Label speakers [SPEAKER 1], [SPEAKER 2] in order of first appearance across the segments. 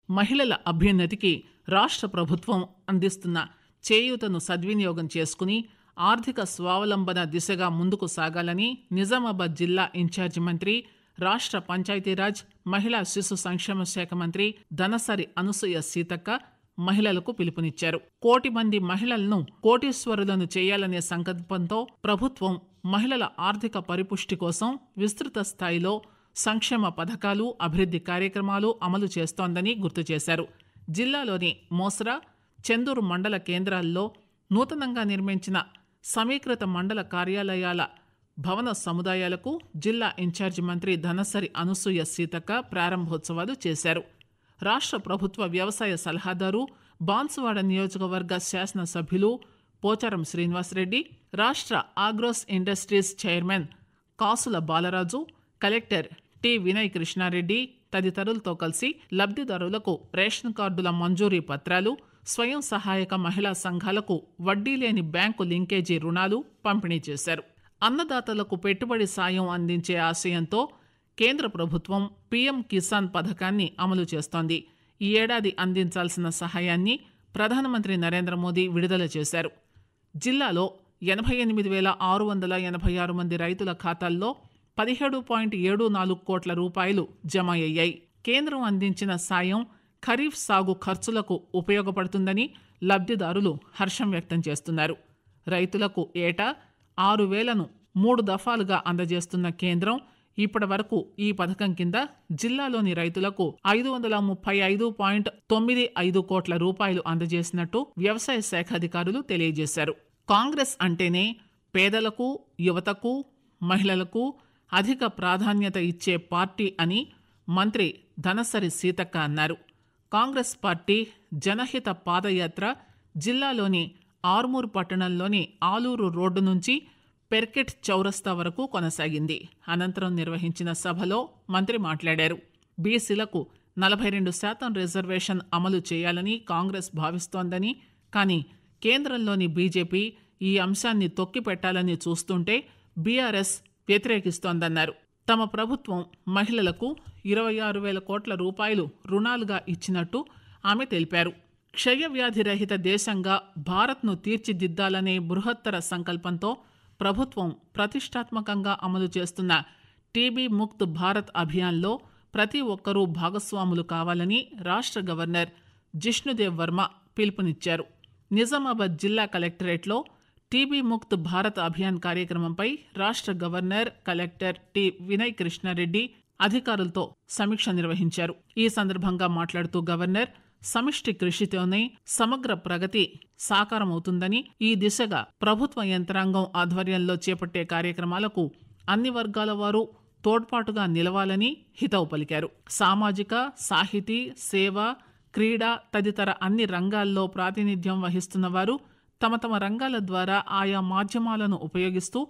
[SPEAKER 1] మహిళల అభ్యున్నతికి రాష్ట్ర ప్రభుత్వం అందిస్తున్న చేయూతను సద్వినియోగం చేసుకుని ఆర్థిక స్వావలంబన దిశగా ముందుకు సాగాలని నిజామాబాద్ జిల్లా ఇన్ఛార్జి మంత్రి, రాష్ట్ర పంచాయతీరాజ్, మహిళా శిశు సంక్షేమ శాఖ మంత్రి ధనసరి అనసూయ సీతక్క మహిళలకు పిలుపునిచ్చారు. 1 కోటి మంది మహిళలను కోటీశ్వరులను చేయాలనే సంకల్పంతో ప్రభుత్వం మహిళల ఆర్థిక పరిపుష్టి కోసం విస్తృత స్థాయిలో సంక్షేమ పథకాలు, అభివృద్ధి కార్యక్రమాలు అమలు చేస్తోందని గుర్తు చేశారు. జిల్లాలోని మోస్రా, చెందూరు మండల కేంద్రాల్లో నూతనంగా నిర్మించిన సమీకృత మండల కార్యాలయాల భవన సముదాయాలకు జిల్లా ఇన్ఛార్జి మంత్రి ధనసరి అనసూయ సీతక్క ప్రారంభోత్సవాలు చేశారు. రాష్ట్ర ప్రభుత్వ వ్యవసాయ సలహాదారు, బాన్సువాడ నియోజకవర్గ శాసనసభ్యులు పోచారం శ్రీనివాసరెడ్డి, రాష్ట్ర ఆగ్రోస్ ఇండస్ట్రీస్ చైర్మన్ కాసుల బాలరాజు, కలెక్టర్ టి వినయ్ కృష్ణారెడ్డి తదితరులతో కలిసి లబ్ధిదారులకు రేషన్ కార్డుల మంజూరీ పత్రాలు, స్వయం సహాయక మహిళా సంఘాలకు వడ్డీ లేని బ్యాంకు లింకేజీ రుణాలు పంపిణీ చేశారు. అన్నదాతలకు పెట్టుబడి సాయం అందించే ఆశయంతో కేంద్ర ప్రభుత్వం పీఎం కిసాన్ పథకాన్ని అమలు చేస్తోంది. ఈ ఏడాది అందించాల్సిన సహాయాన్ని ప్రధానమంత్రి నరేంద్ర మోదీ విడుదల చేశారు. జిల్లాలో 88,686 మంది రైతుల ఖాతాల్లో 17.74 కోట్ల రూపాయలు జమ అయ్యాయి. కేంద్రం అందించిన సాయం ఖరీఫ్ సాగు ఖర్చులకు ఉపయోగపడుతుందని లబ్ధిదారులు హర్షం వ్యక్తం చేస్తున్నారు. రైతులకు ఏటా 6,000ను 3 దఫాలుగా అందజేస్తున్న కేంద్రం ఇప్పటి వరకు ఈ పథకం కింద జిల్లాలోని రైతులకు 535.95 కోట్ల రూపాయలు అందజేసినట్టు వ్యవసాయ శాఖ అధికారులు తెలియజేశారు. కాంగ్రెస్ అంటేనే పేదలకు, యువతకు, మహిళలకు అధిక ప్రాధాన్యత ఇచ్చే పార్టీ అని మంత్రి ధనసరి సీతక్క అన్నారు. కాంగ్రెస్ పార్టీ జనహిత పాదయాత్ర జిల్లాలోని ఆర్మూర్ పట్టణంలోని ఆలూరు రోడ్డు నుంచి పెర్కెట్ చౌరస్తా వరకు కొనసాగింది. అనంతరం నిర్వహించిన సభలో మంత్రి మాట్లాడారు. బీసీలకు 42% రిజర్వేషన్ అమలు చేయాలని కాంగ్రెస్ భావిస్తోందని, కానీ కేంద్రంలోని బీజేపీ ఈ అంశాన్ని తొక్కిపెట్టాలని చూస్తుంటే బీఆర్ఎస్ వ్యతిరేకిస్తోందన్నారు. తమ ప్రభుత్వం మహిళలకు 26,000 కోట్ల రూపాయలు రుణాలుగా ఇచ్చినట్టు ఆమె తెలిపారు. క్షయవ్యాధి రహిత దేశంగా భారత్ను తీర్చిదిద్దాలనే బృహత్తర సంకల్పంతో ప్రభుత్వం ప్రతిష్టాత్మకంగా అమలు చేస్తున్న టీబీ ముక్త్ భారత్ అభియాన్లో ప్రతి ఒక్కరూ భాగస్వాములు కావాలని రాష్ట్ర గవర్నర్ జిష్ణుదేవ్ వర్మ పిలుపునిచ్చారు. నిజామాబాద్ జిల్లా కలెక్టరేట్లో టీబీ ముక్త్ భారత్ అభియాన్ కార్యక్రమంపై రాష్ట్ర governor, collector T Vinay Krishna Reddy అధికారులతో సమీక్ష నిర్వహించారు. ఈ సందర్భంగా మాట్లాడుతూ గవర్నర్ సమిష్టి కృషితోనే సమగ్ర ప్రగతి సాకారమవుతుందని, ఈ దిశగా ప్రభుత్వ యంత్రాంగం ఆధ్వర్యంలో చేపట్టే కార్యక్రమాలకు అన్ని వర్గాల వారు తోడ్పాటుగా నిలవాలని హితవు పలికారు. సామాజిక, సాహితీ, సేవ, క్రీడా తదితర అన్ని రంగాల్లో ప్రాతినిధ్యం వహిస్తున్న వారు తమ తమ రంగాల ద్వారా ఆయా మాధ్యమాలను ఉపయోగిస్తూ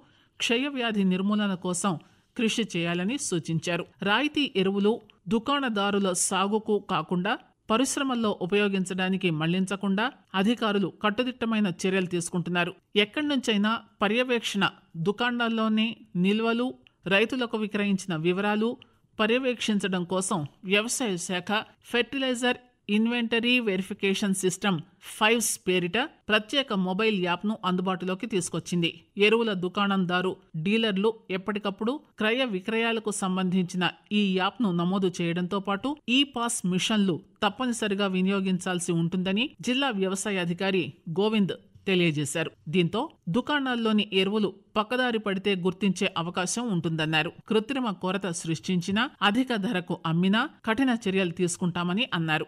[SPEAKER 1] క్షయవ్యాధి నిర్మూలన కోసం కృషి చేయాలని సూచించారు. రాయితీ ఎరువులు దుకాణదారుల సాగుకు కాకుండా పరిశ్రమల్లో ఉపయోగించడానికి మళ్లించకుండా అధికారులు కట్టుదిట్టమైన చర్యలు తీసుకుంటున్నారు. ఎక్కడి నుంచైనా పర్యవేక్షణ, దుకాణాల్లోనే నిల్వలు, రైతులకు విక్రయించిన వివరాలు పర్యవేక్షించడం కోసం వ్యవసాయ శాఖ ఫెర్టిలైజర్ ఇన్వెంటరీ వెరిఫికేషన్ సిస్టమ్ 5 పేరిట ప్రత్యేక మొబైల్ యాప్ను అందుబాటులోకి తీసుకొచ్చింది. ఎరువుల దుకాణందారు, డీలర్లు ఎప్పటికప్పుడు క్రయ విక్రయాలకు సంబంధించిన ఈ యాప్ను నమోదు చేయడంతో పాటు ఈ పాస్ మిషన్లు తప్పనిసరిగా వినియోగించాల్సి ఉంటుందని జిల్లా వ్యవసాయ అధికారి గోవింద్ తెలియజేశారు. దీంతో దుకాణాల్లోని ఎరువులు పక్కదారి పడితే గుర్తించే అవకాశం ఉంటుందన్నారు. కృత్రిమ కొరత సృష్టించినా, అధిక ధరకు అమ్మినా కఠిన చర్యలు తీసుకుంటామని అన్నారు.